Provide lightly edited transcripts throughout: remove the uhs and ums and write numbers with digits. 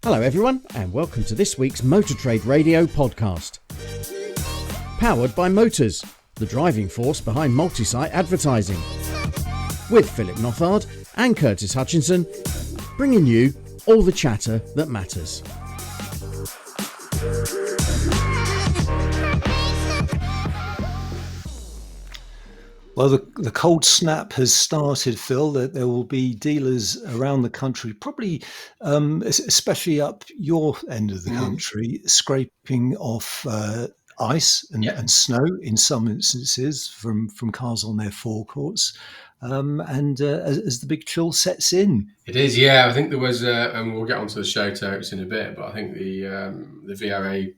Hello everyone and welcome to this week's Motor Trade Radio podcast. Powered by Motors, the driving force behind multi-site advertising. With Philip Nothard and Curtis Hutchinson, bringing you all the chatter that matters. Well, the cold snap has started, Phil. That there will be dealers around the country, probably especially up your end of the country, scraping off ice and snow in some instances from cars on their forecourts. As the big chill sets in. It is, yeah. I think there was, and we'll get onto the shout outs in a bit, but I think the VRA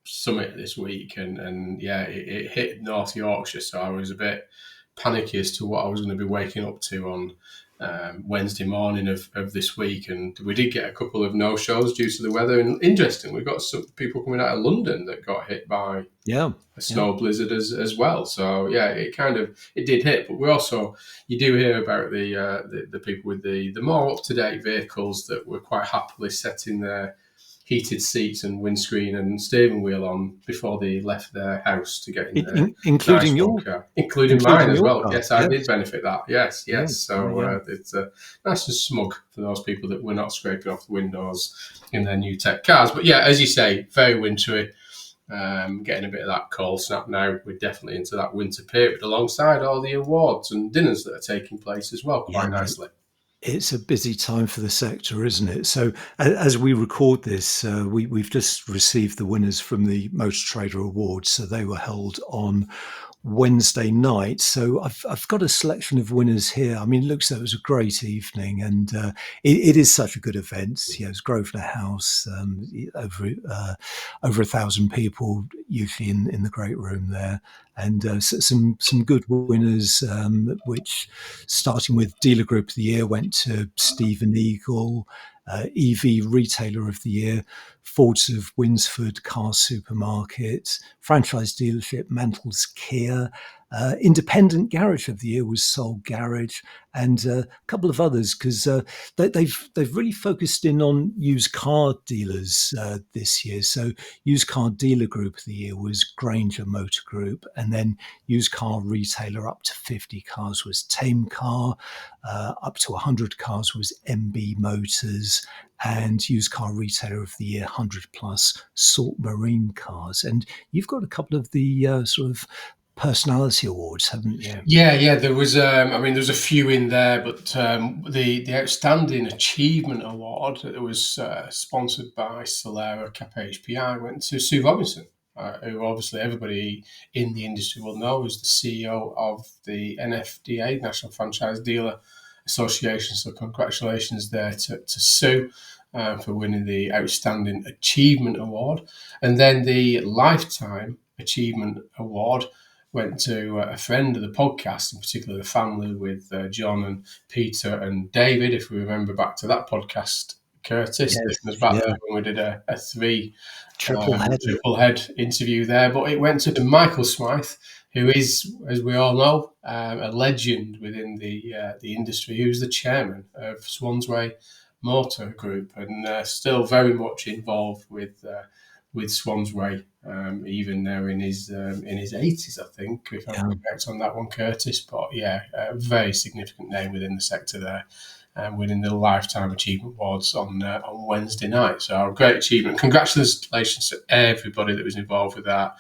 summit this week, and it hit North Yorkshire, so I was a bit panicky as to what I was going to be waking up to on Wednesday morning of this week, and we did get a couple of no-shows due to the weather. And interesting, we've got some people coming out of London that got hit by a snow blizzard as well. So it did hit, but we also, you do hear about the people with the more up-to-date vehicles that were quite happily setting their heated seats and windscreen and steering wheel on before they left their house to get in there. Including your car. Including mine as well. Car. Yes, I did benefit that. Yes. So it's nice and smug for those people that were not scraping off the windows in their new tech cars. But yeah, as you say, very wintry. Getting a bit of that cold snap now. We're definitely into that winter period alongside all the awards and dinners that are taking place as well, quite nicely. It's a busy time for the sector, isn't it? So as we record this, we've just received the winners from the Motor Trader Awards. So they were held on Wednesday night. So I've got a selection of winners here. I mean, it looks like it was a great evening, and it is such a good event. You know, it's Grosvenor House, over 1,000 people usually in the great room there, and some good winners. Which, starting with Dealer Group of the Year, went to Stephen Eagle. EV Retailer of the Year, Fords of Winsford Car Supermarket, Franchise Dealership Mantles Kia, Independent Garage of the Year was Soul Garage, and a couple of others, because they've really focused in on used car dealers this year. So Used Car Dealer Group of the Year was Granger Motor Group, and then Used Car Retailer up to 50 cars was Tame Car, up to 100 cars was MB Motors, and Used Car Retailer of the Year 100 plus Salt Marine Cars. And you've got a couple of the sort of personality awards, haven't you? Yeah. There was, there's a few in there, but the Outstanding Achievement Award that was sponsored by Solera Cap HPI went to Sue Robinson, who obviously everybody in the industry will know is the CEO of the NFDA, National Franchise Dealer Association. So congratulations there to Sue for winning the Outstanding Achievement Award. And then the Lifetime Achievement Award went to a friend of the podcast, in particular the family with John and Peter and David, if we remember back to that podcast, Curtis. This was back there when we did a triple head interview there. But it went to Michael Smythe, who is, as we all know, a legend within the industry, who's the chairman of Swansway Motor Group, and still very much involved with Swansway, even now in his 80s, I think, if I'm correct on that one, Curtis. But a very significant name within the sector there, winning the Lifetime Achievement Awards on Wednesday night. So a great achievement. Congratulations to everybody that was involved with that.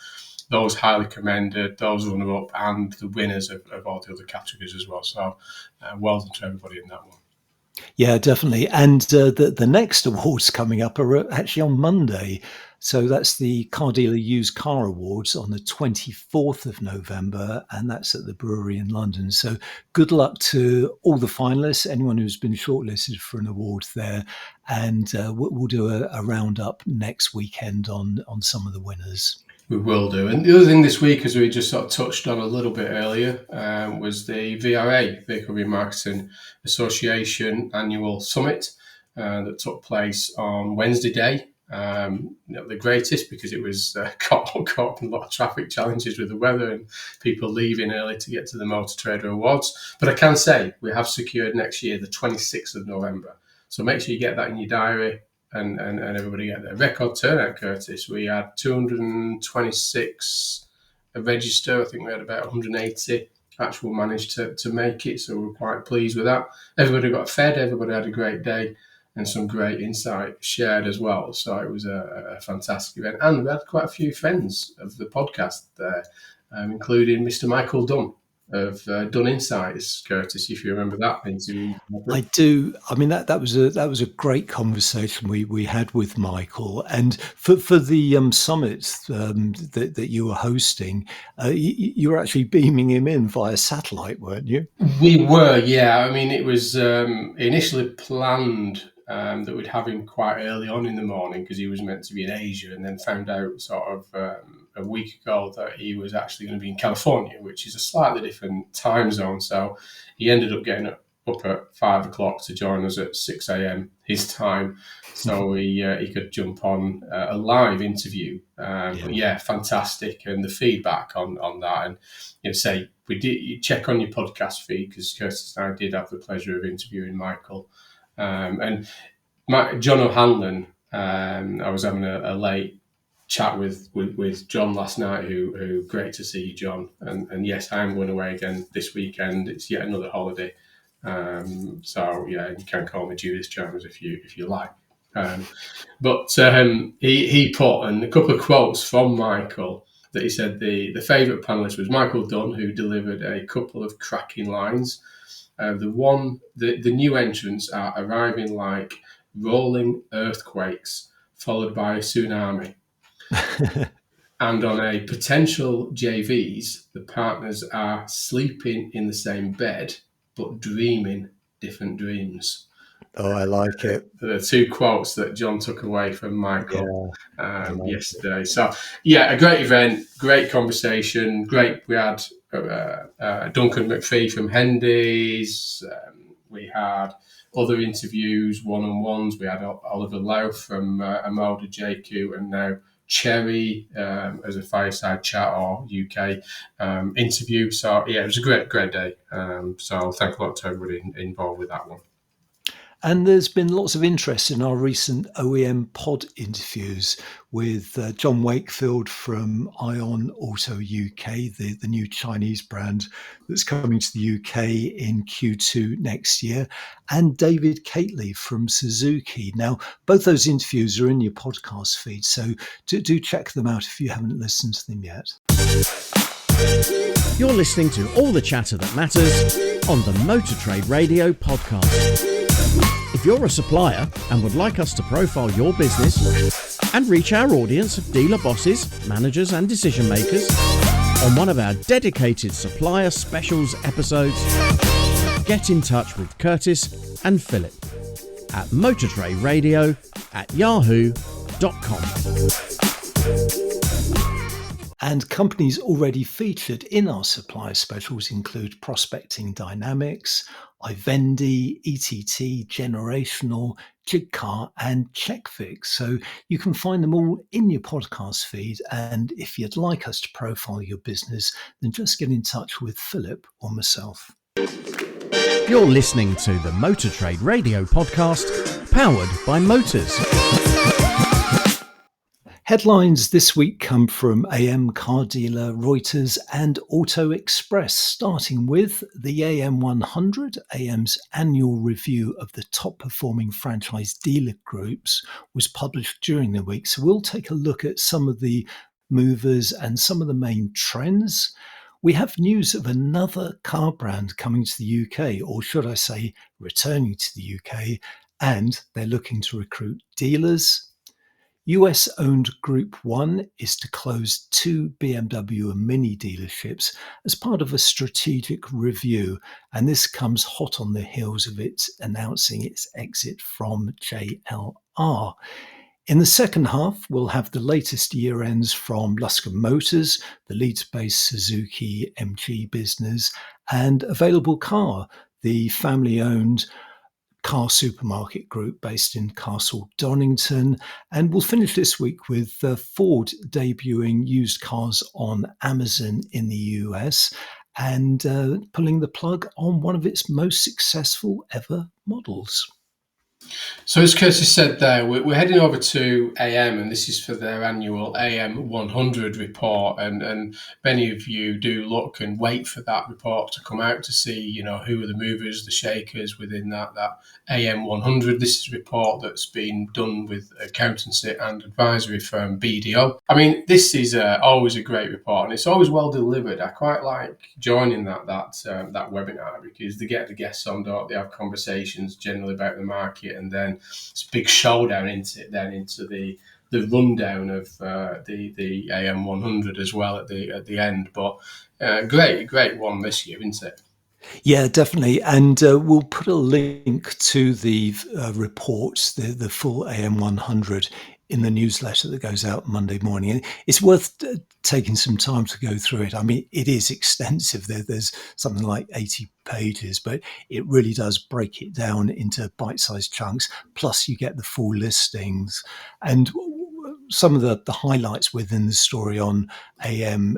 Those highly commended, those runner-up, and the winners of all the other categories as well. So well done to everybody in that one. Yeah, definitely. And the next awards coming up are actually on Monday. So that's the Car Dealer Used Car Awards on the 24th of November, and that's at the Brewery in London. So good luck to all the finalists, anyone who's been shortlisted for an award there. And we'll do a roundup next weekend on some of the winners. We will do. And the other thing this week, as we just sort of touched on a little bit earlier, was the VRA, Vehicle Remarketing Association Annual Summit that took place on Wednesday day. Not the greatest, because it was caught up in a lot of traffic challenges with the weather and people leaving early to get to the Motor Trader Awards. But I can say we have secured next year the 26th of November. So make sure you get that in your diary, and everybody get there. Record turnout, Curtis. We had 226 register. I think we had about 180 actual managed to make it, so we're quite pleased with that. Everybody got fed, everybody had a great day, and some great insight shared as well. So it was a fantastic event, and we had quite a few friends of the podcast there, including Mr. Michael Dunn of Dunn Insights, Curtis, if you remember that interview. I do. I mean, that was a great conversation we had with Michael, and for the summits that you were hosting, you were actually beaming him in via satellite, weren't you? We were, yeah. I mean, it was initially planned that we'd have him quite early on in the morning because he was meant to be in Asia, and then found out sort of a week ago that he was actually going to be in California, which is a slightly different time zone. So he ended up getting up at 5 o'clock to join us at 6 a.m. his time, so he could jump on a live interview. But yeah, fantastic, and the feedback on that, and say we did. You check on your podcast feed because Curtis and I did have the pleasure of interviewing Michael, and John O'Hanlon. I was having a late chat with John last night, who great to see you, John, and yes, I am going away again this weekend. It's yet another holiday, so yeah, you can call me Judas Chalmers if you like. But he put in a couple of quotes from Michael that he said the favourite panellist was Michael Dunn, who delivered a couple of cracking lines. The new entrants are arriving like rolling earthquakes, followed by a tsunami. And on a potential JVs, the partners are sleeping in the same bed, but dreaming different dreams. Oh, I like it. The two quotes that John took away from Michael yesterday. So, yeah, a great event, great conversation, great. We had Duncan McPhee from Hendy's. We had other interviews, one-on-ones. We had Oliver Lau from Amoda JQ, and now Cherry as a fireside chat or UK interview. So, yeah, it was a great day. So thank a lot to everybody involved with that one. And there's been lots of interest in our recent OEM pod interviews with John Wakefield from Ion Auto UK, the new Chinese brand that's coming to the UK in Q2 next year, and David Cately from Suzuki. Now, both those interviews are in your podcast feed, so do check them out if you haven't listened to them yet. You're listening to all the chatter that matters on the Motor Trade Radio podcast. If you're a supplier and would like us to profile your business and reach our audience of dealer bosses, managers and decision makers on one of our dedicated supplier specials episodes, get in touch with Curtis and Philip at motortraderadio@yahoo.com. And companies already featured in our supplier specials include Prospecting Dynamics, iVendi, ETT, Generational, Jigcar, and CheckFix. So you can find them all in your podcast feed. And if you'd like us to profile your business, then just get in touch with Philip or myself. You're listening to the Motor Trade Radio podcast, powered by Motors. Headlines this week come from AM Car Dealer, Reuters and Auto Express, starting with the AM100. AM's annual review of the top performing franchise dealer groups was published during the week. So we'll take a look at some of the movers and some of the main trends. We have news of another car brand coming to the UK, or should I say returning to the UK, and they're looking to recruit dealers. US-owned Group 1 is to close 2 BMW and Mini dealerships as part of a strategic review, and this comes hot on the heels of it announcing its exit from JLR. In the second half, we'll have the latest year ends from Luscombe Motors, the Leeds-based Suzuki MG business, and Available Car, the family-owned car supermarket group based in Castle Donington. And we'll finish this week with Ford debuting used cars on Amazon in the US and pulling the plug on one of its most successful ever models. So as Curtis said there, we're heading over to AM, and this is for their annual AM100 report. And many of you do look and wait for that report to come out to see, who are the movers, the shakers within that AM100. This is a report that's been done with accountancy and advisory firm BDO. I mean, this is always a great report, and it's always well delivered. I quite like joining that webinar because they get the guests on, don't they? Have conversations generally about the market, and then it's a big showdown into the rundown of the AM100 as well at the end. But great one this year, isn't it? Yeah, definitely. And we'll put a link to the reports, the full AM100, in the newsletter that goes out Monday morning. And it's worth taking some time to go through it. I mean, it is extensive. There's something like 80 pages, but it really does break it down into bite-sized chunks. Plus, you get the full listings. And some of the highlights within the story on AM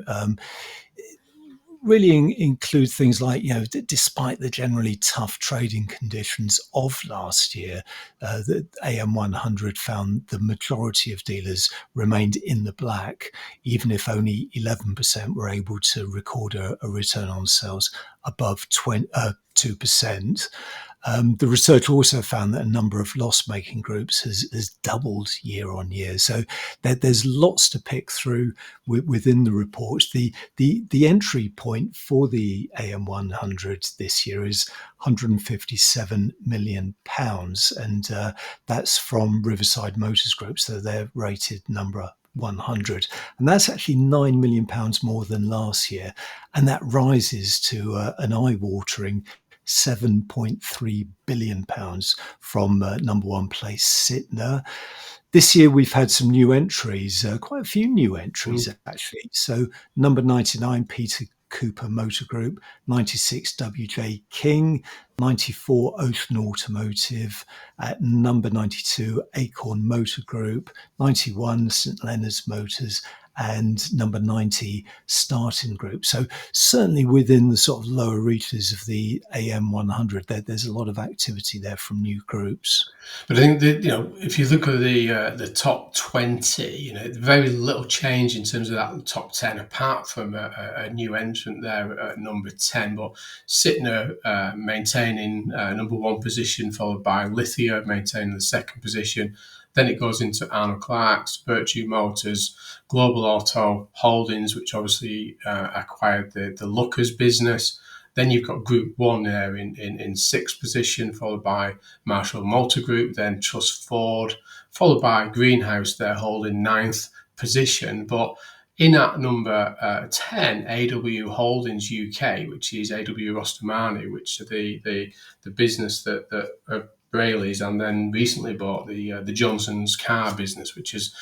really include things like, despite the generally tough trading conditions of last year, the AM100 found the majority of dealers remained in the black, even if only 11% were able to record a return on sales above 2%. The research also found that a number of loss-making groups has doubled year on year. So there's lots to pick through within the reports. The entry point for the AM100 this year is £157 million, and that's from Riverside Motors Group. So they're rated number 100, and that's actually £9 million more than last year, and that rises to an eye-watering £7.3 billion from number one place Sytner. This year we've had some new entries, quite a few new entries actually. So number 99, Peter Cooper Motor Group, 96 WJ King, 94 Ocean Automotive, at number 92 Acorn Motor Group, 91 St Leonard's Motors, and number 90 Starting Group. So certainly within the sort of lower reaches of the AM100, there's a lot of activity there from new groups. But I think that, if you look at the top 20, very little change in terms of that top 10, apart from a new entrant there at number 10. But Sytner maintaining number one position, followed by Lithia maintaining the second position. Then it goes into Arnold Clark's, Virtue Motors, Global Auto Holdings, which obviously acquired the Lookers business. Then you've got Group 1 there in sixth position, followed by Marshall Motor Group, then Trust Ford, followed by Greenhouse there holding ninth position. But in at number 10, AW Holdings UK, which is AW Rostamani, which are the business that Brayley's, and then recently bought the Johnson's car business, which has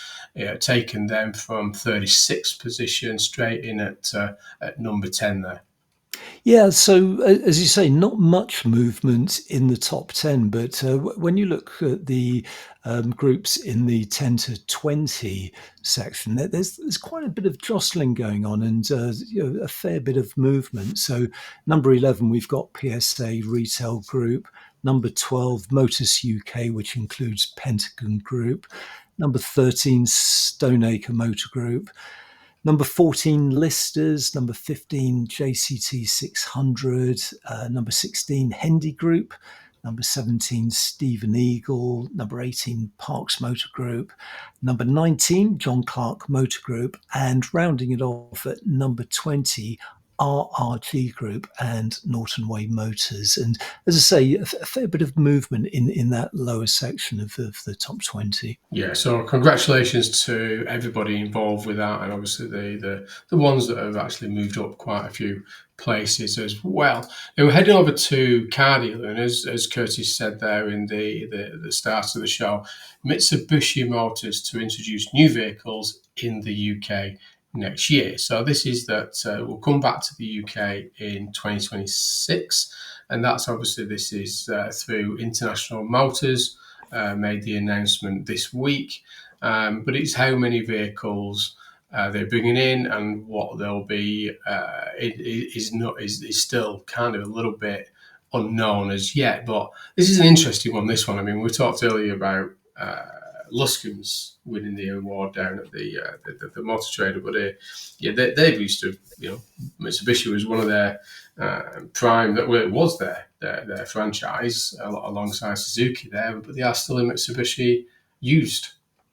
taken them from 36th position straight in at number 10 there. Yeah, so as you say, not much movement in the top 10, but when you look at the groups in the 10 to 20 section, there's quite a bit of jostling going on, and a fair bit of movement. So number 11, we've got PSA Retail Group. Number 12, Motus UK, which includes Pentagon Group. Number 13, Stoneacre Motor Group. Number 14, Listers. Number 15, JCT 600. Number 16, Hendy Group. Number 17, Stephen Eagle. Number 18, Parks Motor Group. Number 19, John Clark Motor Group. And rounding it off at number 20, RRG Group and Norton Way Motors. And as I say, a fair bit of movement in that lower section of the top 20. Yeah, so congratulations to everybody involved with that, and obviously the ones that have actually moved up quite a few places as well. Now we're heading over to car dealer, and as Curtis said there in the start of the show, Mitsubishi Motors to introduce new vehicles in the UK next year. So this is that we'll come back to the UK in 2026, and that's obviously this is through International Motors. Made the announcement this week, but it's how many vehicles they're bringing in and what they'll be is still kind of a little bit unknown as yet. But this is an interesting one, this one. I mean, we talked earlier about Luscombe's winning the award down at the Motor Trader, but they've used to, Mitsubishi was one of their prime, that it was their franchise alongside Suzuki there, but they are still in Mitsubishi used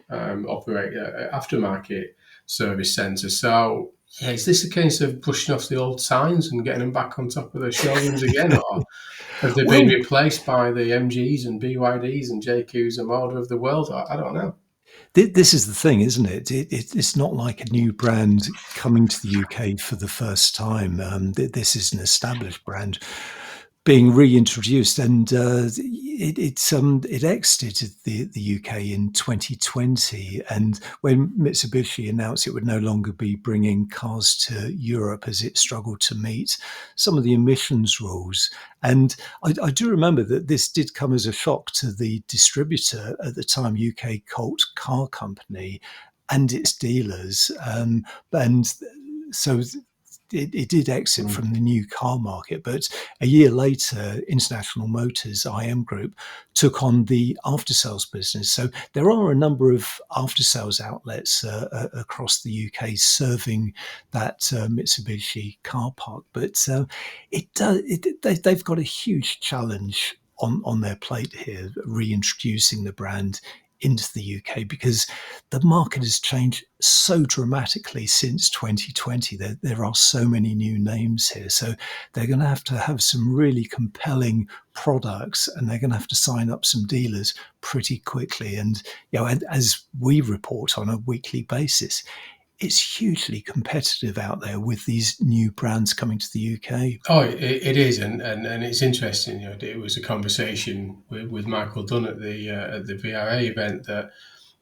operate aftermarket service centre. So is this a case of brushing off the old signs and getting them back on top of the showrooms again, or have they been replaced by the MGs and BYDs and JQs and Moda of the world? I don't know. This is the thing, isn't it? It's not like a new brand coming to the UK for the first time. This is an established brand being reintroduced, and it exited the UK in 2020. And when Mitsubishi announced it would no longer be bringing cars to Europe as it struggled to meet some of the emissions rules, and I do remember that this did come as a shock to the distributor at the time, UK Colt Car Company, and its dealers, and so it did exit from the new car market. But a year later, International Motors, IM Group, took on the after-sales business. So there are a number of after-sales outlets across the UK serving that Mitsubishi car park. But they've got a huge challenge on their plate here, reintroducing the brand into the UK, because the market has changed so dramatically since 2020. There are so many new names here. So they're going to have some really compelling products, and they're going to have to sign up some dealers pretty quickly. And, as we report on a weekly basis, it's hugely competitive out there with these new brands coming to the UK. Oh, it is, and it's interesting. It was a conversation with Michael Dunn at the VRA event that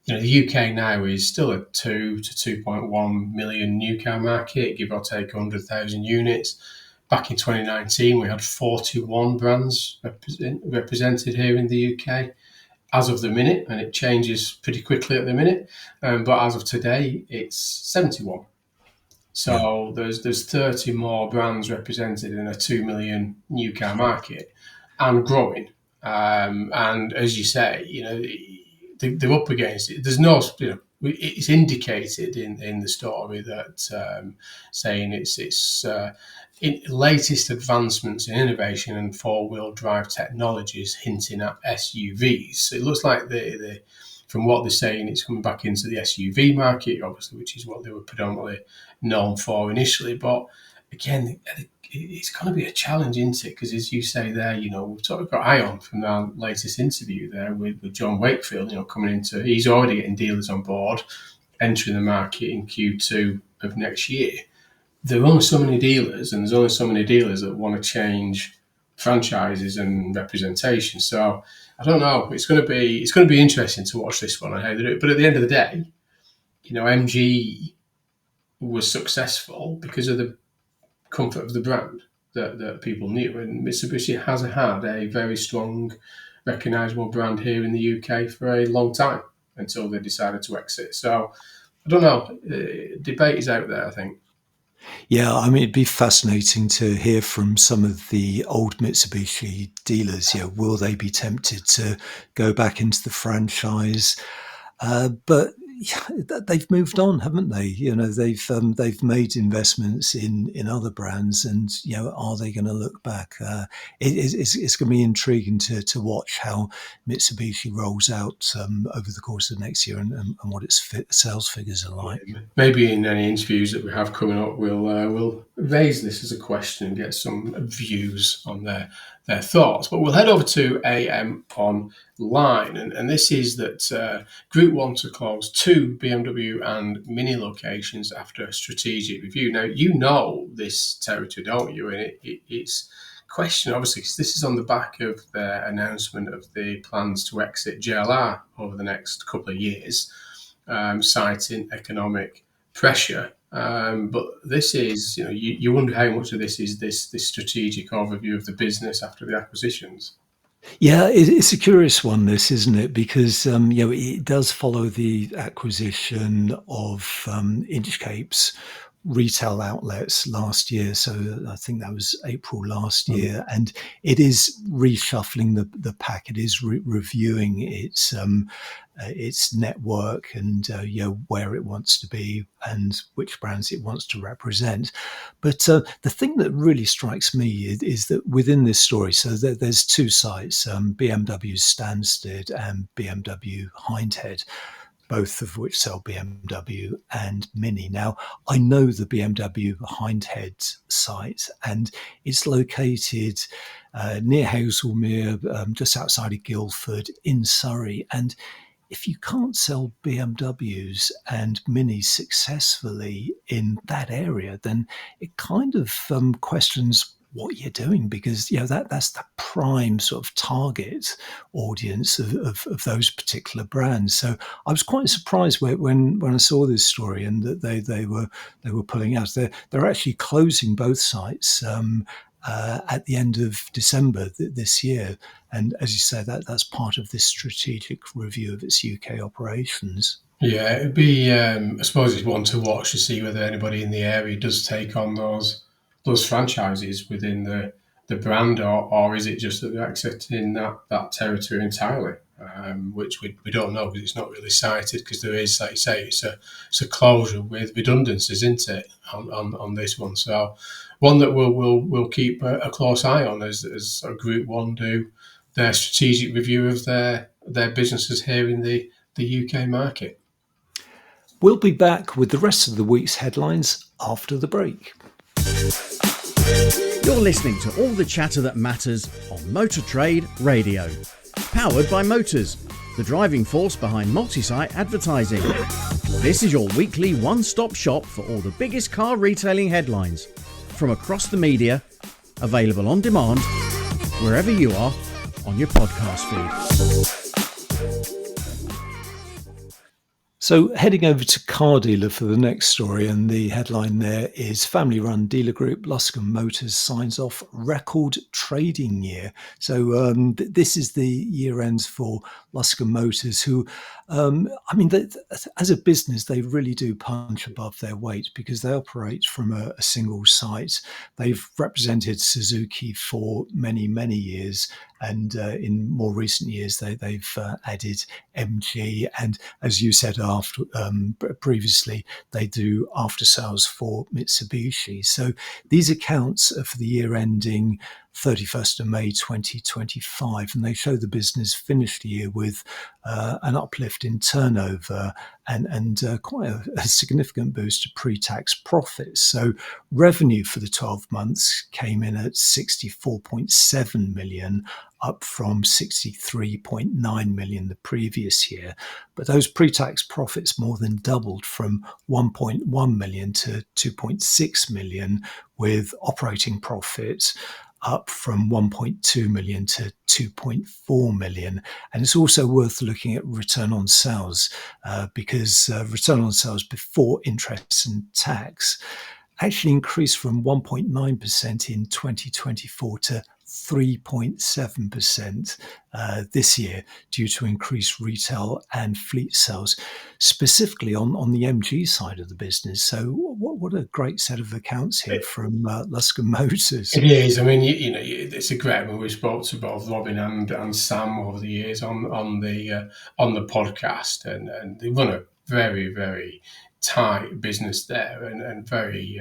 the UK now is still a 2 to 2.1 million new car market, give or take 100,000 units. Back in 2019, we had 41 brands represented here in the UK. As of the minute, and it changes pretty quickly at the minute, but as of today, it's 71. So there's 30 more brands represented in a 2 million new car market, and growing. And as you say, they're up against it. There's no, it's indicated in the story that saying it's latest advancements in innovation and four-wheel drive technologies hinting at SUVs. So it looks like from what they're saying, it's coming back into the SUV market, obviously, which is what they were predominantly known for initially. But again, it's going to be a challenge, isn't it? Because as you say there, we've got Ion from our latest interview there with John Wakefield, coming into, he's already getting dealers on board, entering the market in Q2 of next year. There are only so many dealers, and there's only so many dealers that want to change franchises and representation. So I don't know. It's going to be interesting to watch this one and how they do it. But at the end of the day, MG was successful because of the comfort of the brand that people knew, and Mitsubishi has had a very strong, recognisable brand here in the UK for a long time until they decided to exit. So I don't know. Debate is out there, I think. Yeah, I mean, it'd be fascinating to hear from some of the old Mitsubishi dealers. Will they be tempted to go back into the franchise? But they've moved on, haven't they? They've made investments in other brands, and are they going to look back? It's going to be intriguing to watch how Mitsubishi rolls out over the course of next year, and what its sales figures are like. Maybe in any interviews that we have coming up, we'll raise this as a question and get some views on their thoughts. But we'll head over to AM Online, and this is that Group want to close 2 BMW and Mini locations after a strategic review. Now, this territory, don't you? And it's question, obviously, because this is on the back of their announcement of the plans to exit JLR over the next couple of years, citing economic pressure. But this is, you wonder how much of this is this strategic overview of the business after the acquisitions. Yeah, it's a curious one, this, isn't it? Because it does follow the acquisition of Inchcape's retail outlets last year. So I think that was April last year, and it is reshuffling the pack. It is reviewing its network and where it wants to be and which brands it wants to represent. But the thing that really strikes me is that within this story, so there's two sites, BMW Stansted and BMW Hindhead, both of which sell BMW and Mini. Now, I know the BMW Hindhead site, and it's located near Haslemere, just outside of Guildford in Surrey. And if you can't sell BMWs and Minis successfully in that area, then it kind of questions what you're doing, because that's the prime sort of target audience of those particular brands. So I was quite surprised when I saw this story and that they were pulling out. They're actually closing both sites at the end of December this year. And as you say, that's part of this strategic review of its UK operations. Yeah, it'd be. I suppose it's one to watch to see whether anybody in the area does take on those franchises within the brand, or is it just that they're accepting that territory entirely, which we don't know because it's not really cited. Because there is, like you say, it's a closure with redundancies, isn't it, on this one? So one that we'll keep a close eye on as a Group One do their strategic review of their businesses here in the UK market. We'll be back with the rest of the week's headlines after the break. You're listening to all the chatter that matters on Motor Trade Radio. Powered by Motors, the driving force behind multi-site advertising. This is your weekly one-stop shop for all the biggest car retailing headlines from across the media, available on demand, wherever you are on your podcast feed. So heading over to Car Dealer for the next story, and the headline there is family-run dealer group Luscombe Motors signs off record trading year. So this is the year ends for Luscombe Motors, who, as a business, they really do punch above their weight because they operate from a single site. They've represented Suzuki for many, many years. And in more recent years, they've added MG, and as you said previously, they do after sales for Mitsubishi. So these accounts are for the year ending 31st of May 2025, and they show the business finished the year with an uplift in turnover and quite a significant boost to pre-tax profits. So revenue for the 12 months came in at 64.7 million, up from 63.9 million the previous year. But those pre-tax profits more than doubled from 1.1 million to 2.6 million, with operating profits up from 1.2 million to 2.4 million. And it's also worth looking at return on sales because return on sales before interest and tax actually increased from 1.9% in 2024 to 3.7% this year due to increased retail and fleet sales, specifically on the MG side of the business. So what a great set of accounts here from Luscombe Motors. It is. I mean, it's a great one. We spoke to both Robin and Sam over the years on the podcast, and they run a very, very tight business there, and very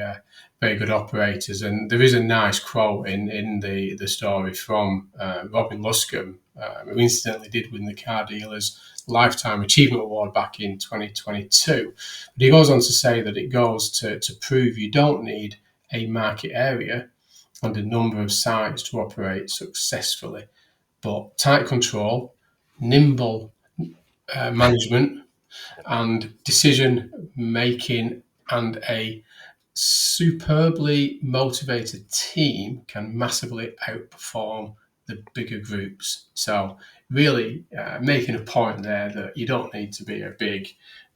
very good operators. And there is a nice quote in the story from Robin Luscombe, who incidentally did win the Car Dealers Lifetime Achievement Award back in 2022. But he goes on to say that it goes to prove you don't need a market area and a number of sites to operate successfully, but tight control, nimble management, and decision making, and a superbly motivated team can massively outperform the bigger groups. So really making a point there that you don't need to be a big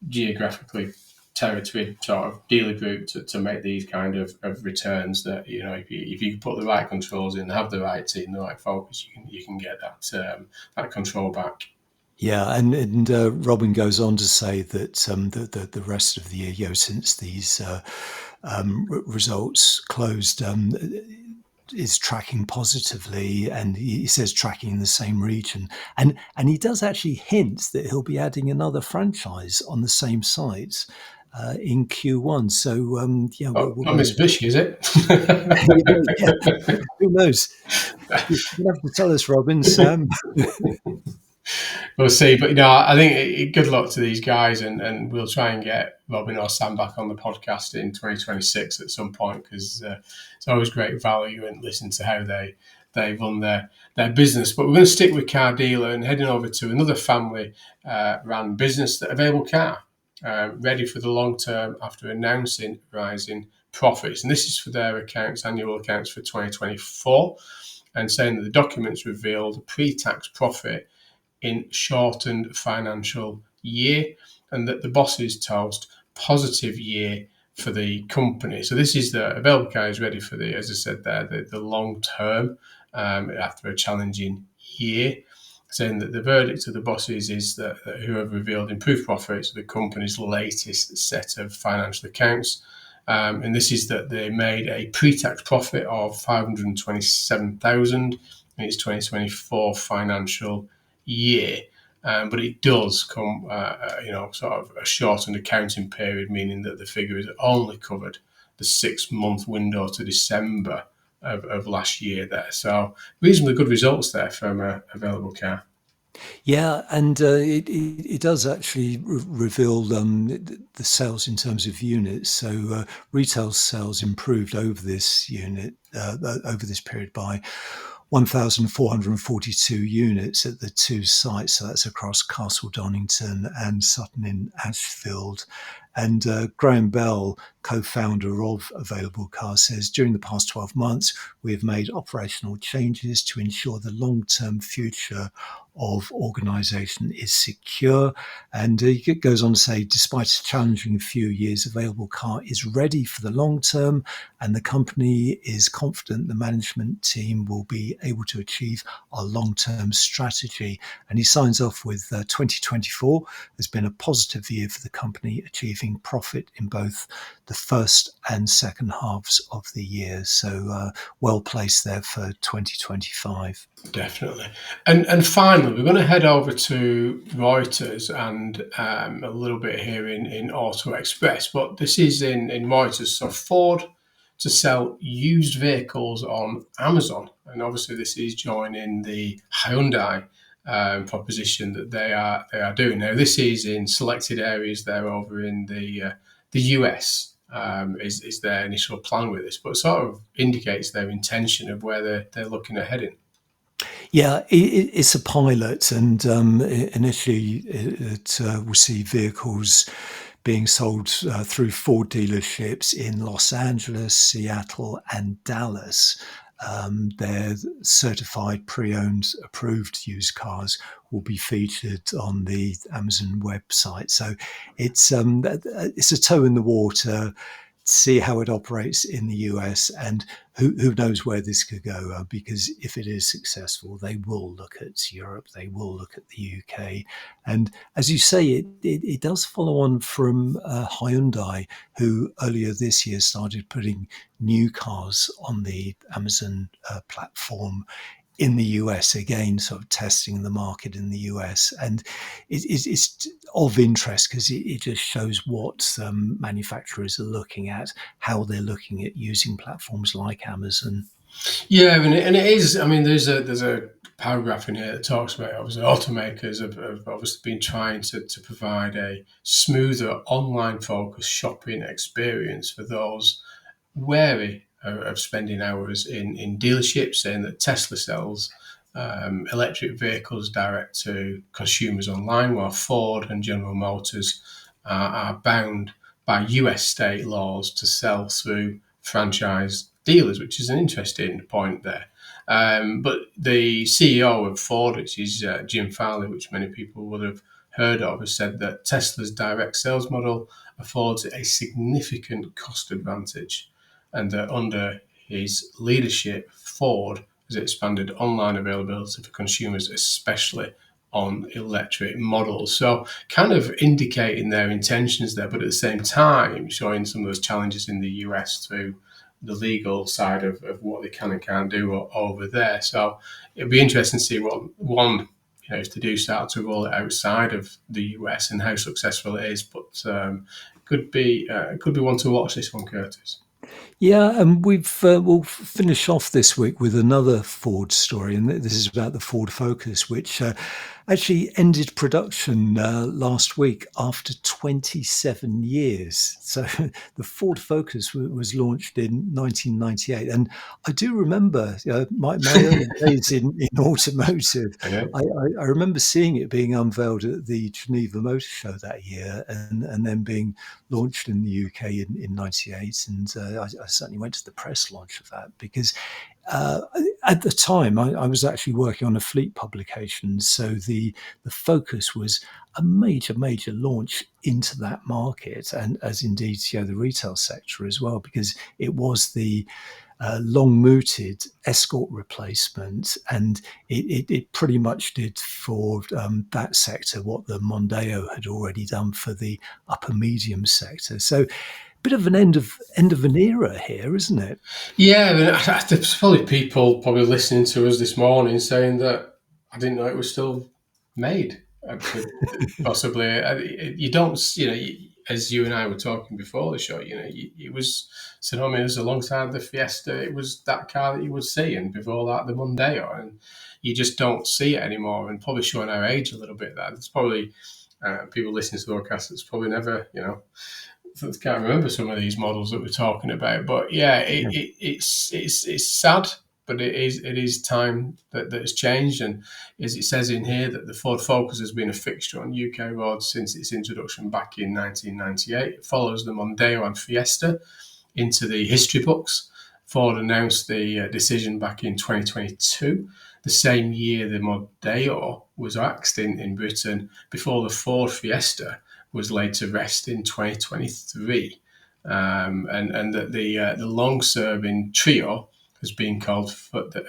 geographically territory sort of dealer group to make these kind of returns. That if you put the right controls in, have the right team, the right focus, you can get that control back. Yeah, and Robin goes on to say that the rest of the year, since these results closed, is tracking positively, and he says tracking in the same region, and he does actually hint that he'll be adding another franchise on the same site in Q1. So Oh, we're not going Mitsubishi, is it? to yeah, who knows? You have to tell us, Robin, Sam. We'll see. But I think good luck to these guys, and we'll try and get Robin or Sam back on the podcast in 2026 at some point, because it's always great value and listen to how they run their business. But we're going to stick with Car Dealer and heading over to another family ran business, that Available Car, ready for the long term after announcing rising profits. And this is for their annual accounts for 2024, and saying that the documents revealed a pre-tax profit in shortened financial year, and that the bosses toast positive year for the company. So this is the Available Car is ready for the, as I said there, the long term after a challenging year, saying that the verdict of the bosses is that who have revealed improved profits of the company's latest set of financial accounts. And this is that they made a pre-tax profit of 527,000 in its 2024 financial year. But it does come, sort of a shortened accounting period, meaning that the figure is only covered the 6-month window to December of last year there. So reasonably good results there from Available Car. Yeah, and it does actually reveal the sales in terms of units. So retail sales improved over this period by 1,442 units at the two sites. So that's across Castle Donington and Sutton in Ashfield. And Graham Bell, co-founder of Available Car, says during the past 12 months, we have made operational changes to ensure the long-term future of organisation is secure. And he goes on to say, despite a challenging few years, Available Car is ready for the long term, and the company is confident the management team will be able to achieve our long-term strategy. And he signs off with 2024 has been a positive year for the company, achieving profit in both the first and second halves of the year. So well placed there for 2025. Definitely. And finally, we're going to head over to Reuters and a little bit here in Auto Express, but this is in Reuters. So Ford to sell used vehicles on Amazon. And obviously this is joining the Hyundai proposition that they are doing. Now, this is in selected areas there over in the US. Is their initial plan with this, but sort of indicates their intention of where they're looking at heading. Yeah, it's a pilot, and initially it will see vehicles being sold through Ford dealerships in Los Angeles, Seattle, and Dallas. Their certified, pre-owned, approved used cars will be featured on the Amazon website. So it's a toe in the water, see how it operates in the US, and who knows where this could go, because if it is successful, they will look at Europe, they will look at the UK. And as you say, it does follow on from Hyundai, who earlier this year started putting new cars on the Amazon platform in the US, again, sort of testing the market in the US. And it's of interest because it just shows what manufacturers are looking at, how they're looking at using platforms like Amazon. Yeah, and it is. I mean, there's a paragraph in here that talks about obviously automakers have obviously been trying to provide a smoother online focused shopping experience for those wary of spending hours in dealerships, saying that Tesla sells electric vehicles direct to consumers online, while Ford and General Motors are bound by US state laws to sell through franchise dealers, which is an interesting point there. But the CEO of Ford, which is Jim Farley, which many people would have heard of, has said that Tesla's direct sales model affords a significant cost advantage, and that under his leadership, Ford has expanded online availability for consumers, especially on electric models. So kind of indicating their intentions there, but at the same time showing some of those challenges in the US through the legal side of what they can and can't do over there. So it'll be interesting to see what one, if they do start to roll it outside of the US and how successful it is. But could be one to watch, this one, Curtis. Yeah, and we'll finish off this week with another Ford story, and this is about the Ford Focus, which actually ended production last week after 27 years. So the Ford Focus was launched in 1998, and I do remember my early days in automotive. Yeah. I remember seeing it being unveiled at the Geneva Motor Show that year, and then being launched in the UK in 98, and I certainly went to the press launch of that because at the time I was actually working on a fleet publication, so the Focus was a major launch into that market, and as indeed the retail sector as well, because it was the long-mooted Escort replacement, and it pretty much did for that sector what the Mondeo had already done for the upper medium sector. So bit of an end of an era here, isn't it? Yeah, I mean, there's probably people listening to us this morning saying that I didn't know it was still made. Possibly, you don't, as you and I were talking before the show, it was synonymous alongside the Fiesta. It was that car that you would see, and before that, the Mondeo, and you just don't see it anymore. And probably showing our age a little bit. That there's probably people listening to the podcast that's probably never, I can't remember some of these models that we're talking about, but yeah, it's sad, but it is time that has changed. And as it says in here, that the Ford Focus has been a fixture on UK roads since its introduction back in 1998. It follows the Mondeo and Fiesta into the history books. Ford announced the decision back in 2022. The same year the Mondeo was axed in Britain, before the Ford Fiesta was laid to rest in 2023, and that the long-serving trio has been called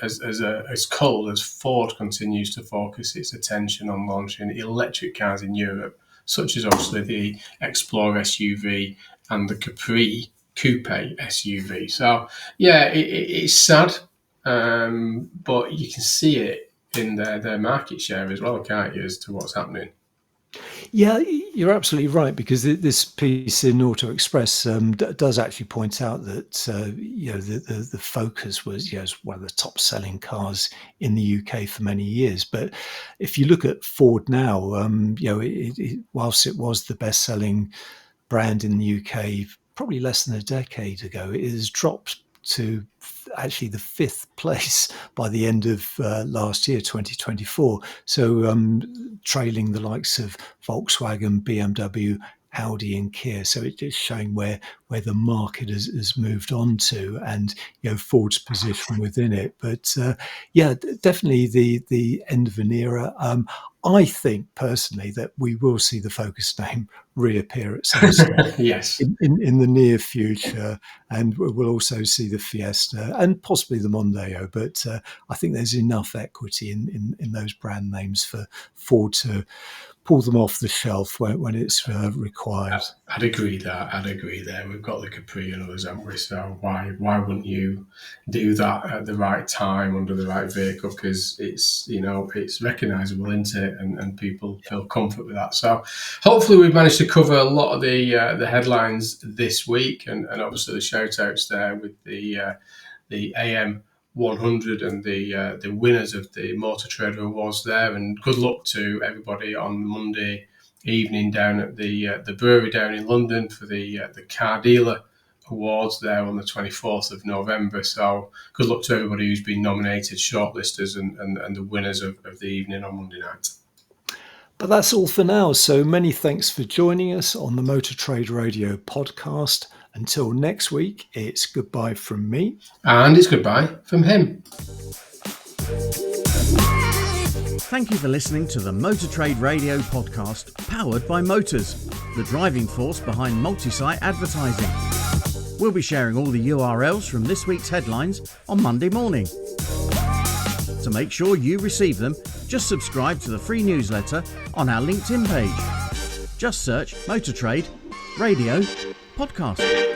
as cold as Ford continues to focus its attention on launching electric cars in Europe, such as obviously the Explorer SUV and the Capri Coupe SUV. So yeah, it's sad, but you can see it in their market share as well, can't you, as to what's happening. Yeah, you're absolutely right, because this piece in Auto Express does actually point out that the Focus was one of the top selling cars in the UK for many years. But if you look at Ford now, whilst it was the best selling brand in the UK probably less than a decade ago, it has dropped to actually the 5th place by the end of last year, 2024. So trailing the likes of Volkswagen, BMW, Audi and Kia. So it is showing where the market has moved on to, and Ford's position within it. But definitely the end of an era. I think personally that we will see the Focus name reappear at some stage yes, in the near future, and we'll also see the Fiesta and possibly the Mondeo. But I think there's enough equity in those brand names for Ford to pull them off the shelf when it's required. I'd agree there. We've got the Capri and others, haven't we? So why wouldn't you do that at the right time under the right vehicle? Because it's recognisable, isn't it? And people feel comfort with that. So hopefully we've managed to cover a lot of the headlines this week, and obviously the shout outs there with the AM100 and the winners of the Motor Trader Awards there, and good luck to everybody on Monday evening down at the brewery down in London for the Car Dealer Awards there on the 24th of November. So good luck to everybody who's been nominated, shortlisters, and the winners of the evening on Monday night. But that's all for now. So many thanks for joining us on the Motor Trade Radio podcast. Until next week, it's goodbye from me. And it's goodbye from him. Thank you for listening to the Motor Trade Radio podcast, powered by Motors, the driving force behind multi-site advertising. We'll be sharing all the URLs from this week's headlines on Monday morning. To make sure you receive them, just subscribe to the free newsletter on our LinkedIn page. Just search Motor Trade Radio Podcast.